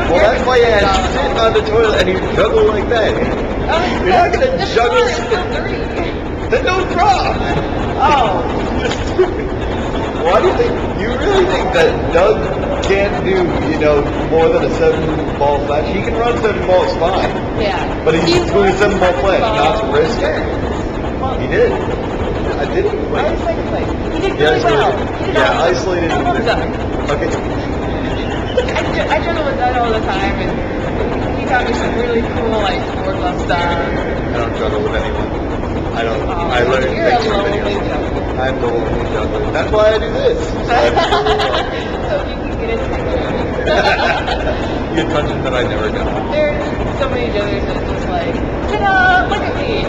Well, that's why you had to sit on the toilet and you juggle like that. You're not going to the juggle. floor is still dirty. Then don't drop. Oh. Why do you think, you really think that Doug can't do, more than a 7-ball flash? He can run 7 balls fine. Yeah. But he's doing a 7-ball flash, not to risk it. Well, He did. I did it. I was second place. He did Yeah, really well. He did awesome. isolated. I love Doug. Okay. I juggle with Doug all the time, and he taught me some really cool, like, sport love stuff. I don't juggle with anyone. I don't. I learned You're a things from lonely videos. juggler. I'm the lonely juggler. That's why I do this. So So you can get attention. you attention that I never got. There's so many jugglers that are just like, ta-da, look at me.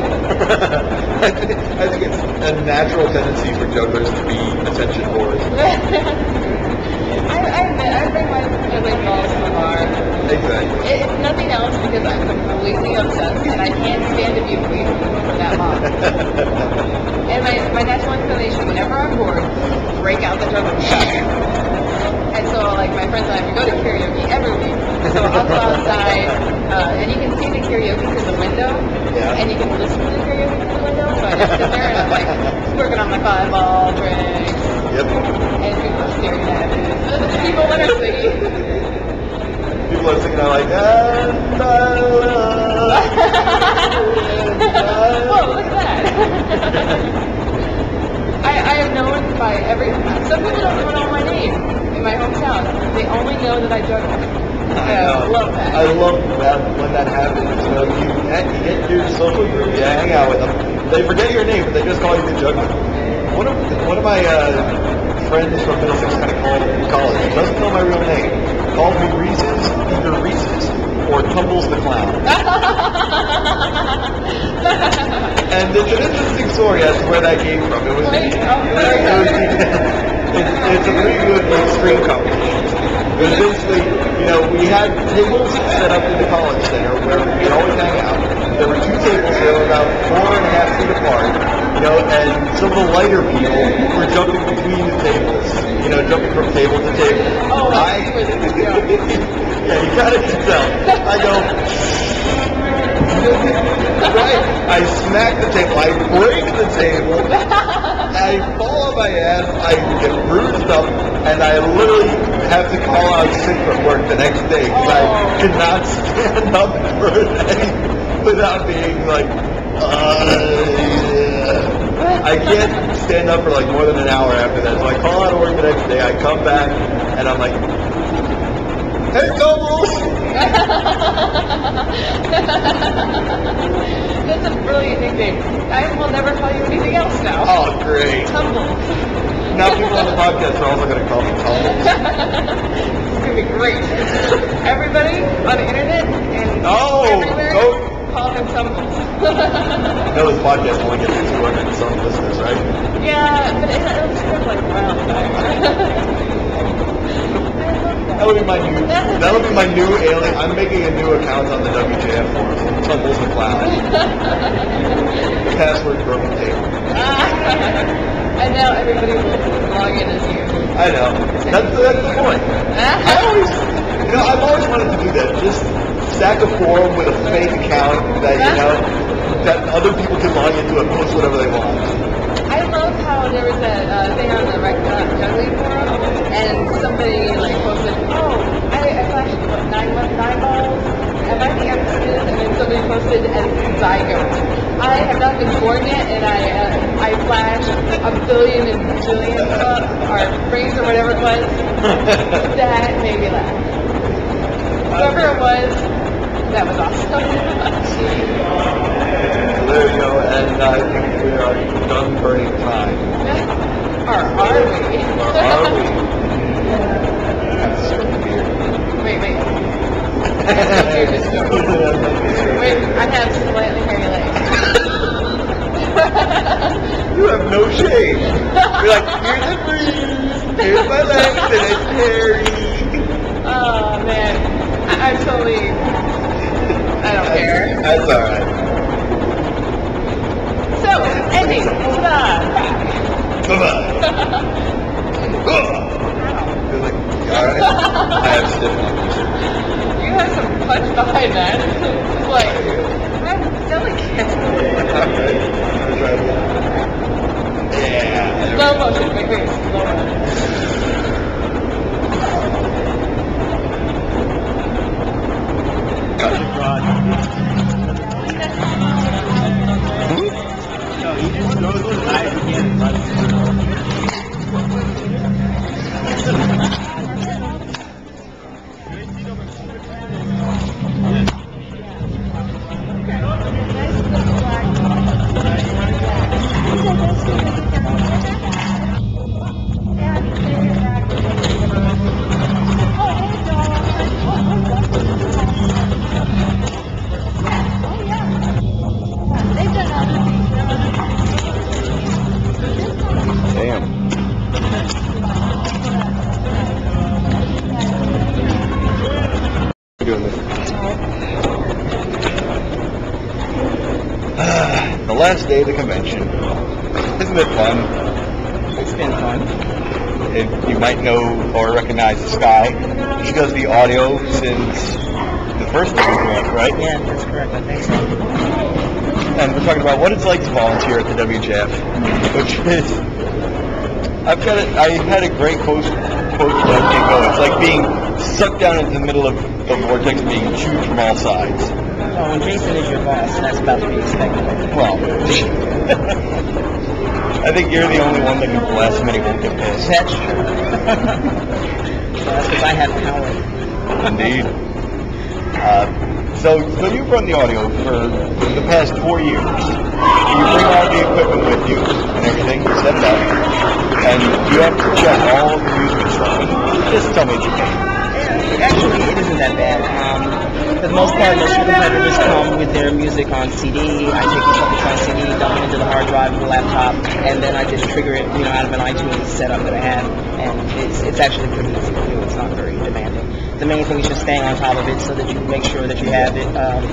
I think it's a natural tendency for jugglers to be attention whores. I admit, I bring my juggling balls to the bar. Exactly. It's nothing else because I'm completely obsessed and I can't stand to be away from people for that long. And my natural inclination, whenever I'm bored, break out the juggling stuff. And so, like, my friends and I, we go to karaoke every week. So I'll go outside, and you can see the karaoke through the window, Yeah. and you can listen to the karaoke through the window. So I just sit there and I'm like working on my 5-ball drinks, Yep. and people are staring at it. People that are singing. People are singing out like, Whoa, look at that. I am known by some people don't even know my name in my hometown. They only know that I juggle. I love that. I love that when that happens. You get your social group, you hang out with them. They forget your name, but they just call you the juggler. One of my friends from Middlesex kind of called me in college. He doesn't know my real name. Called me Reese's, either Reese's or Tumbles the Clown. And it's an interesting story as to where that came from. It was it's a pretty good extreme competition. It was basically, we had tables set up in the college center where we'd always hang out. There were 2 tables that were about 4.5 feet apart, and some of the lighter people were jumping between the tables, jumping from table to table. Oh, I see where this is going. Yeah, you kind of can tell. I go, right, I smack the table, I break the table, I fall on my ass, I get bruised up, and I literally have to call out sick from work the next day because I could not stand up for anything without being like I can't stand up for like more than an hour after that. So I call out of work the next day. I come back and I'm like, hey, Doubles! That's a brilliant nickname. I will never call you anything else now. Oh, great. Tumbles. Now people on the podcast are also going to call me Tumbles. It's going to be great. Everybody on the internet and everywhere call him Tumbles. No, this podcast only gets 200 and some listeners, right? Yeah, but it'll just look like around time. That'll be my new alien. I'm making a new account on the WJF4. Tumbles the Clown. The password broken table. And now everybody will log in as you. I know. That's the point. I've always wanted to do that. Just stack a forum with a fake account that that other people can log into and post whatever they want. I love how there was that thing on the Juggling forum, and somebody like posted, I flashed 9 balls. Am I the Earnst? And then somebody posted as Zygote. I have not been born yet, and I flashed a billion and billion or rings or whatever it was. That made me laugh. Whoever it was, that was awesome. There you go, and I think we are done burning time. Or are we? Or are we? That's so weird. Wait. I have to do this story. Wait, I have slightly hairy legs. You have no shame. You're like, here's the breeze, here's my legs, and it's hairy. Oh, man. I'm totally... I don't care. That's alright. So, ending. Bye. Bye-bye. You're like, alright. I have stiff knuckles. You have some punch behind that. It's like, I'm delicate. Alright. Let's try it again. Yeah. Slow motion. Wait. Slow motion. Last day of the convention. Isn't it fun? It's been fun. You might know or recognize this guy. He does the audio since the first WJF, right? Yeah, that's correct. I think so. And we're talking about what it's like to volunteer at the WJF, which is, I had a great quote from Go. It's like being sucked down into the middle of the vortex, being chewed from all sides. Well, when Jason is your boss, that's about to be expected. Well, I think you're the only one that can blast him and he won't get pissed. That's true. That's because I have power. Indeed. So you've run the audio for the past 4 years. You bring all the equipment with you and everything, you set it up, and you have to check all the music stuff. Just tell me what you think. Actually, it isn't that bad. For the most part, most competitors come with their music on CD. I take the focus on CD, dump it into the hard drive of the laptop, and then I just trigger it, out of an iTunes setup that I have. And it's actually pretty easy to do. It's not very demanding. The main thing is just staying on top of it so that you make sure that you have it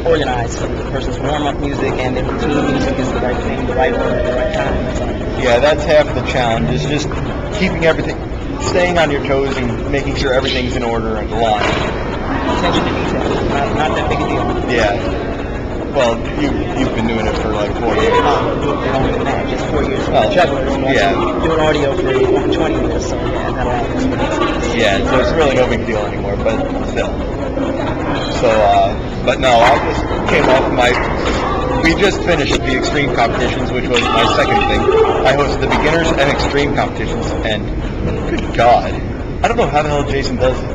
organized so that the person's warm-up music and their routine music is the right thing, the right order, the right time. Yeah, that's half the challenge, is just keeping everything, staying on your toes and making sure everything's in order and aligned. Attention to detail. Not that big a deal. Yeah. Well, you've been doing it for like 4 years. Longer than that, just 4 years. Well, Jugglers. yeah. Doing audio for over 20 years, so yeah, that'll happen. Yeah, so it's really no big deal anymore, but still. So, but no, I just came off my we just finished the extreme competitions, which was my second thing. I hosted the beginners and extreme competitions, and good God, I don't know how the hell Jason does it.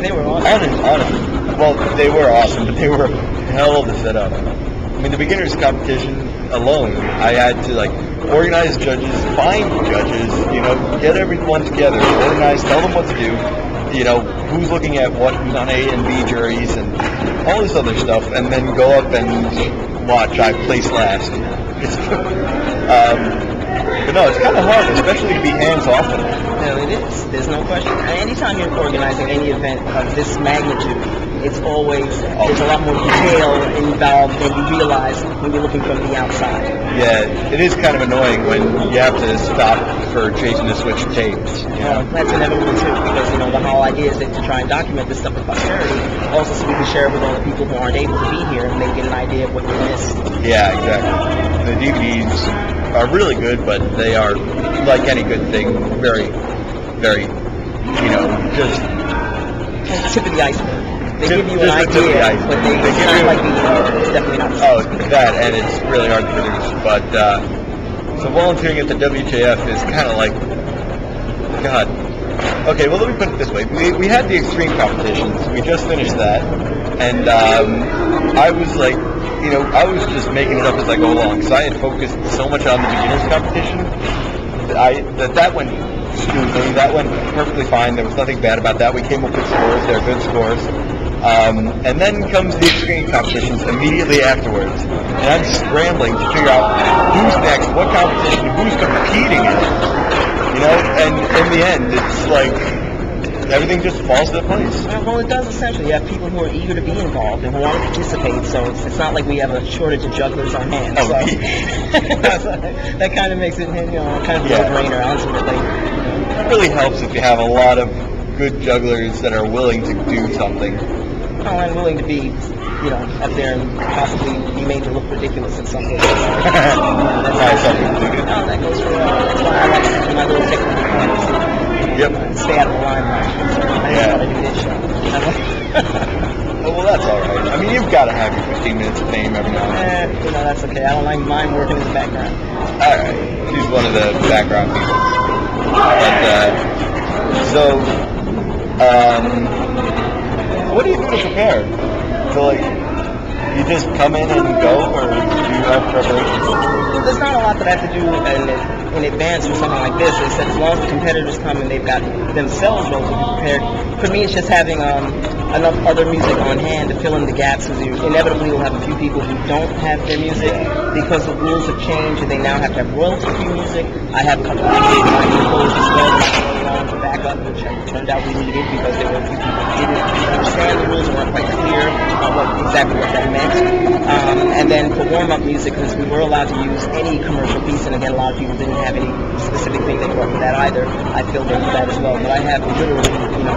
They were awesome. Honestly. Well, they were awesome, but they were hell to set up. I mean, the beginners competition alone, I had to like organize judges, find judges, you know, get everyone together, organize, tell them what to do, you know, who's looking at what, who's on A and B juries, and all this other stuff, and then go up and watch. I place last. It's, but no, it's kind of hard, especially to be hands off in it. No, it is. There's no question. And anytime you're organizing any event of this magnitude, it's always, there's a lot more detail involved than you realize when you're looking from the outside. Yeah, it is kind of annoying when you have to stop for Jason to switch tapes. You know? That's inevitable too, because, you know, the whole idea is that to try and document this stuff for posterity, also so we can share it with all the people who aren't able to be here and they get an idea of what you missed. Yeah, exactly. The DVDs are really good, but they are, like any good thing, very, very, you know, just... Tip of the iceberg. They give you an just the tip of the idea, iceberg. but it's not like the it's definitely not the Oh, that, and it's really hard to produce. But, so volunteering at the WJF is kind of like, God. Okay, well, let me put it this way. We had the extreme competitions. We just finished that. And I was like, you know, I was just making it up as I go along. Because I had focused so much on the beginners competition that went smoothly. That went perfectly fine. There was nothing bad about that. We came up with scores. They're good scores. And then comes the extreme competitions immediately afterwards. And I'm scrambling to figure out who's next, what competition, who's competing in it. You know, and in the end, it's like everything just falls into place. Well, it does essentially. You have people who are eager to be involved and who want to participate, so it's not like we have a shortage of jugglers on hand. Oh, so. So that kind of makes it, you know, kind of a no-brainer, ultimately. It really helps if you have a lot of good jugglers that are willing to do something. Oh, and willing to be, you know, up there and possibly be made to look ridiculous in some ways. That's something to do. Oh, that goes for that's why I like to do my little technical points. Yep. Stay out of the limelight. Yeah. That's what I do this show. Oh, well, that's all right. I mean, you've got to have your 15 minutes of fame every now and then. You know, that's okay. I don't like mine working in the background. All right. She's one of the background people. But, what do you do to prepare? So, like, you just come in and go, or do you have preparations? There's not a lot that I have to do in advance for something like this. It's that as long as the competitors come and they've got themselves relatively prepared, for me it's just having enough other music on hand to fill in the gaps, because you inevitably will have a few people who don't have their music because the rules have changed and they now have to have royalty-free music. I have a couple of people that I composed as well to back up, which turned out we needed because there were a few people who didn't understand the rules and weren't quite clear on exactly what that meant. And then for warm-up music, because we were allowed to use any commercial piece, and again, a lot of people didn't have any specific thing they brought for that either. I filled in for that as well, but I have literally, you know,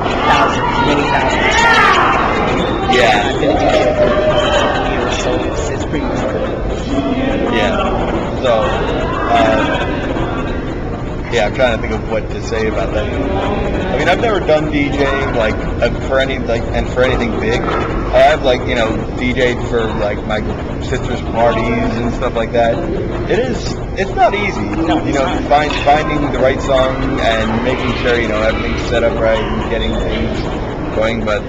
many thousands of songs. Yeah. I've been a DJ for years, so it's pretty easy. Yeah. So, yeah, I'm trying to think of what to say about that. I mean, I've never done DJing like for anything big. I have DJed for like my sister's parties and stuff like that. It's not easy. No, you know, finding the right song and making sure everything's set up right and getting things going, but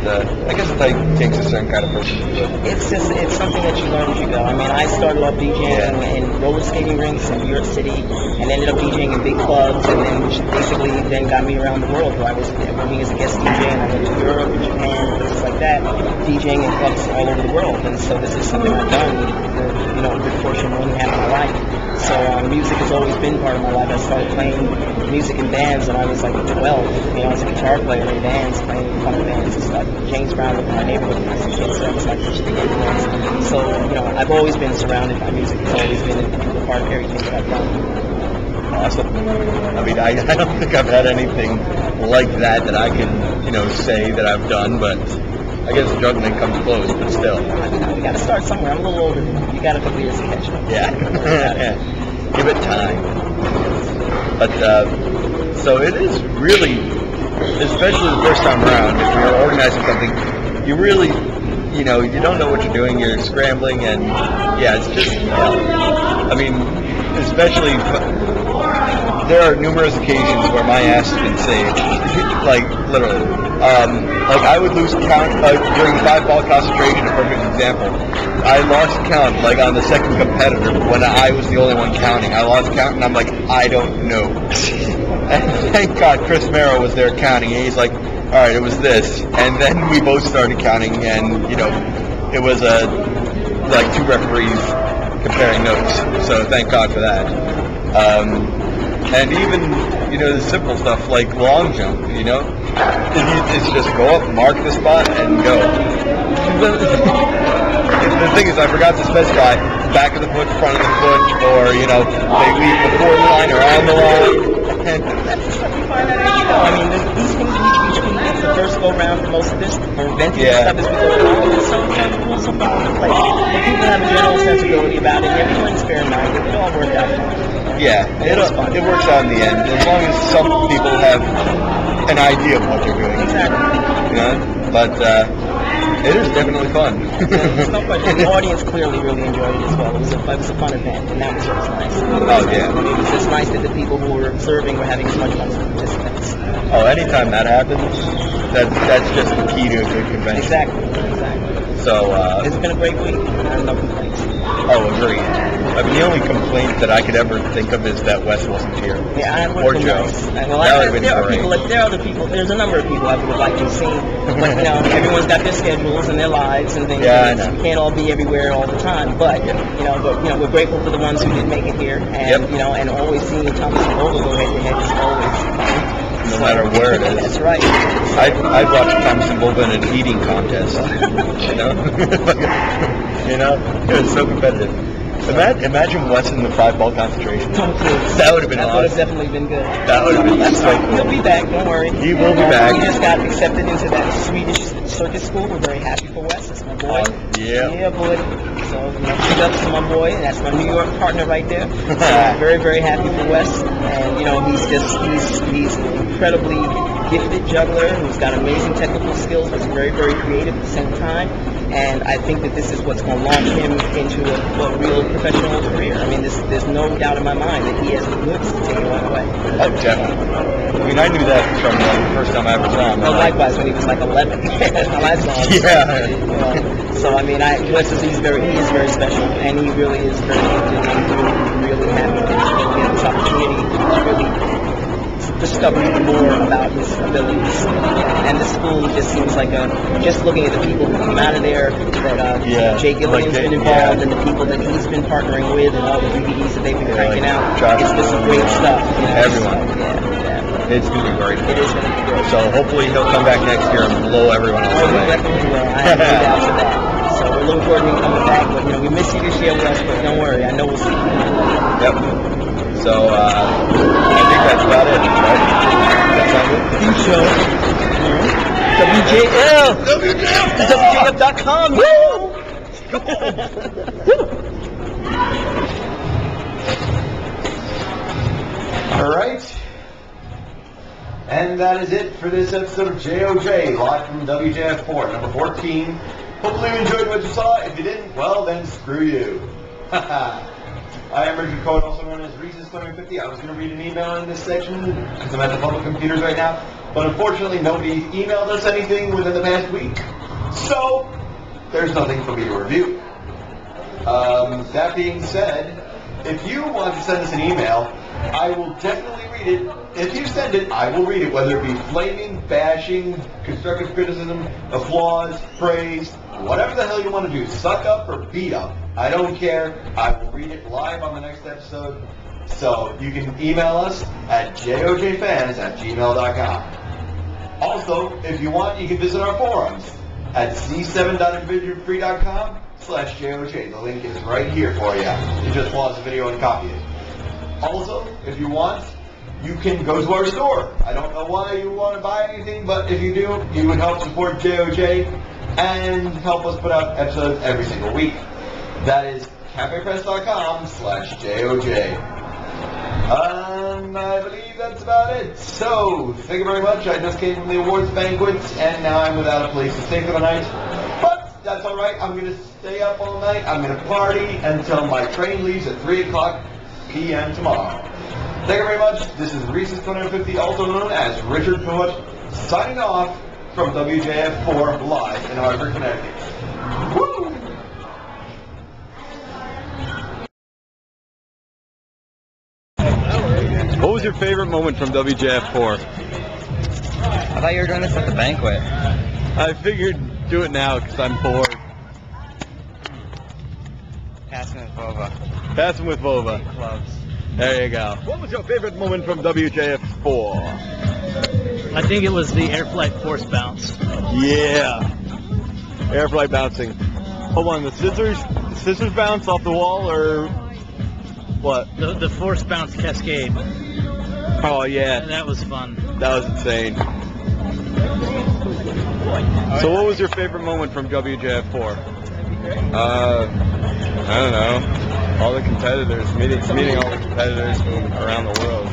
I guess it takes a certain kind of person to do it. It's something that you learn as you go. I mean, I started off DJing in roller skating rinks in New York City, and ended up DJing in big clubs, and then which basically then got me around the world. Where I was working as a guest DJ, and I went to Europe and Japan, places like that, DJing in clubs all over the world. And so this is something I've done for a good portion of only half of my life. So music has always been part of my life. I started playing music in bands when I was like 12. I was a guitar player in bands, playing in funk bands and stuff. James Brown lived in my neighborhood when I was a kid, so I was like pushing the bands. So, I've always been surrounded by music. It's always been a part of everything that I've done. Awesome. I mean, I don't think I've had anything like that I can, say that I've done, but I guess juggling comes close, but still. We got to start somewhere. I'm a little older. You got a couple years to catch up. Yeah. Give it time. But, so it is really, especially the first time around, if you're organizing something, you really you know, you don't know what you're doing, you're scrambling, and yeah, it's just, I mean, especially, there are numerous occasions where my ass has been saved, like, literally. Like, I would lose count, during 5-ball concentration, a perfect example. I lost count, like, on the second competitor, when I was the only one counting. I lost count, and I'm like, I don't know. And thank God Chris Merrow was there counting, and he's like, alright, it was this. And then we both started counting, and, you know, it was, like, 2 referees comparing notes. So thank God for that. And even, you know, the simple stuff like long jump, you know? It's just go up, mark the spot, and go. The thing is, I forgot to specify back of the foot, front of the foot, or, you know, they leave before the line or on the line. That's the stuff you find out as you go. I mean, these things we it's the first go round for most of this. We're inventing this stuff as we go along. It's so kind of cool, so fun to play. And people have a general sensibility about it. Everyone's fair-minded. It all worked out fine. Yeah, it works out in the end, as long as some people have an idea of what they're doing. Exactly. You know? But, it is definitely fun. There's no question. The audience clearly really enjoyed it as well. It was a fun event, and that was just nice. Oh, yeah. I mean, it was just nice that the people who were observing were having as much fun as the participants. Oh, anytime that happens, that's just the key to a good convention. Exactly. So, it's been a great week. I have no complaints. Oh, agreed. I mean, the only complaint that I could ever think of is that Wes wasn't here. Yeah, I would or have been Joe. nice. Well, That would have been there are great. people. There are other people. There's a number of people I would have liked to have seen. But, you know, everyone's got their schedules and their lives and things. Yeah, I and know. we can't all be everywhere all the time. But, you know, we're grateful for the ones who did make it here. And, you know, and always seeing Thomas and Olga go head to head is always fun. No matter where it is. That's right. I'd watch Thomas and Bulba in an eating contest. You know? You know? It's so competitive. Imagine Wes in the 5-ball concentration. That would have been That awesome. would have definitely been good. That would have been That's so right. cool. He'll be back. Don't worry. He will be back. He just got accepted into that Swedish circus school. We're very happy for Wes. That's my boy. Yeah. Yeah, boy. So, you know, big ups to my boy. That's my New York partner right there. So, very, very happy for Wes. And, you know, he's incredibly gifted juggler who's got amazing technical skills, but he's very, very creative at the same time. And I think that this is what's going to launch him into a real professional career. I mean, there's no doubt in my mind that he has the goods to take it right away. Oh, definitely. I mean, I knew that from the first time I ever saw him. Well, likewise, when he was like 11. I saw him. Yeah. You know, so, I mean, Wes he is very special, and he really is very gifted, and I'm really happy that he's going to get this opportunity to really discover even more about his abilities. And the school just seems like just looking at the people who come out of there, that Jay Gilligan's been involved, and the people that he's been partnering with, and all the DVDs that they've been cranking out. It's just some great stuff. You know? Everyone. So, yeah. It's going to be great. It is going to be great. So hopefully he'll come back next year and blow everyone else Oh, he away. definitely will. I have no doubts of that. So we're looking forward to him coming back. But, you know, we miss you this year, Wes, but don't worry. I know we'll see you. Yep. So, I think that's about it, right? That sound good? I think so. WJF! WJF.com! All right. And that is it for this episode of JoJ, live from WJF4, number 14. Hopefully you enjoyed what you saw. If you didn't, well, then screw you. I am Richard Kohut, also known as Reese's2050. I was going to read an email in this section because I'm at the public computers right now. But unfortunately, nobody emailed us anything within the past week. So, there's nothing for me to review. That being said, if you want to send us an email, I will definitely read it. If you send it, I will read it, whether it be flaming, bashing, constructive criticism, applause, praise, whatever the hell you want to do. Suck up or beat up. I don't care. I will read it live on the next episode. So you can email us at jojfans@gmail.com. Also, if you want, you can visit our forums at c7.individualfree.com/JoJ. The link is right here for you. You just pause the video and copy it. Also, if you want, you can go to our store. I don't know why you want to buy anything, but if you do, you would help support JoJ and help us put out episodes every single week. That is cafepress.com/JoJ. I believe that's about it. So, thank you very much. I just came from the awards banquet, and now I'm without a place to stay for the night. But that's all right. I'm gonna stay up all night. I'm gonna party until my train leaves at 3 o'clock p.m. tomorrow. Thank you very much. This is Reese's 250, also known as Richard Kohut, signing off from WJF4 live in Hartford, Connecticut. Woo! What was your favorite moment from WJF4? I thought you were doing this at the banquet. I figured do it now because I'm bored. Passing with Vova. Passing with Vova. Clubs. There you go. What was your favorite moment from WJF4? I think it was the air flight force bounce. Yeah. Air flight bouncing. Hold on, the scissors bounce off the wall or what? The force bounce cascade. Oh yeah. That was fun. That was insane. So what was your favorite moment from WJF4? I don't know. All the competitors, meeting all the competitors from around the world.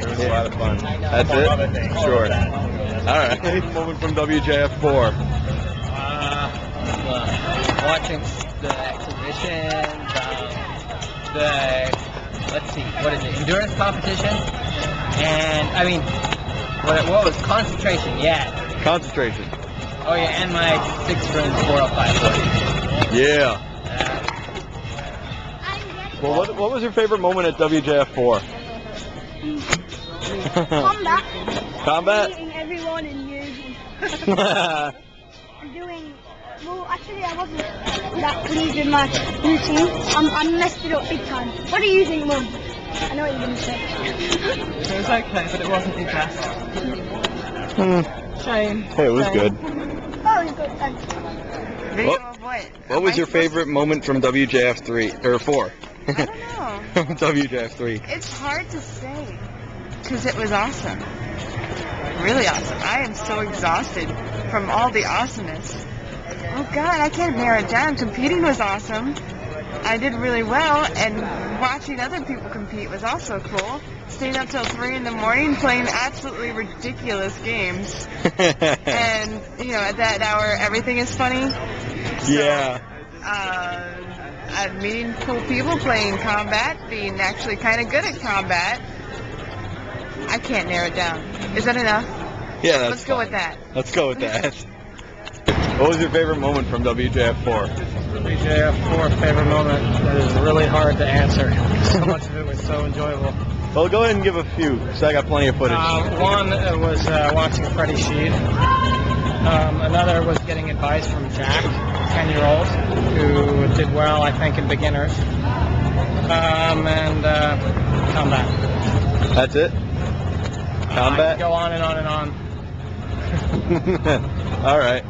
It was a lot of fun. That's it? Sure. Alright. Moment from WJF4. Watching the exhibitions, let's see, what is it, endurance competition? And, I mean, what was concentration? Yeah. Concentration. Oh yeah, and my 6 rooms 405 40. Yeah. Well, what was your favorite moment at WJF4? Combat. Combat? Meeting everyone and using. Doing. Well, actually, I wasn't that pleased with my routine. I messed it up big time. What are you think, Mum? I know what you're going to say. It was okay, but it wasn't the best. Shame. Hey, it was good. Oh, it's good, thanks. Video of what? What was your favorite moment from WJF3 or 4? I don't know. WJF3. It's hard to say because it was awesome. Really awesome. I am so exhausted from all the awesomeness. Oh God, I can't narrow it down. Competing was awesome. I did really well, and watching other people compete was also cool. Staying up till 3 in the morning playing absolutely ridiculous games. And, you know, at that hour, everything is funny. So, Yeah. I'm meeting cool people, playing combat, being actually kind of good at combat. I can't narrow it down. Is that enough? Yeah, that's Let's go fine. with that. Let's go with that. What was your favorite moment from WJF4? WJF4 favorite moment is really hard to answer. So much of it was so enjoyable. Well, go ahead and give a few, because I got plenty of footage. One was watching Freddie Sheed. Another was getting advice from Jack, 10-year-old, who did well, I think, in beginners. And combat. That's it? I Combat? could go on and on and on. All right.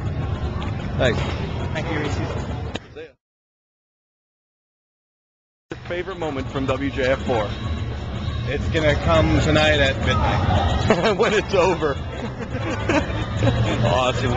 Thanks. Thank you, Reese. Your favorite moment from WJF4? It's gonna come tonight at midnight. When it's over. Awesome.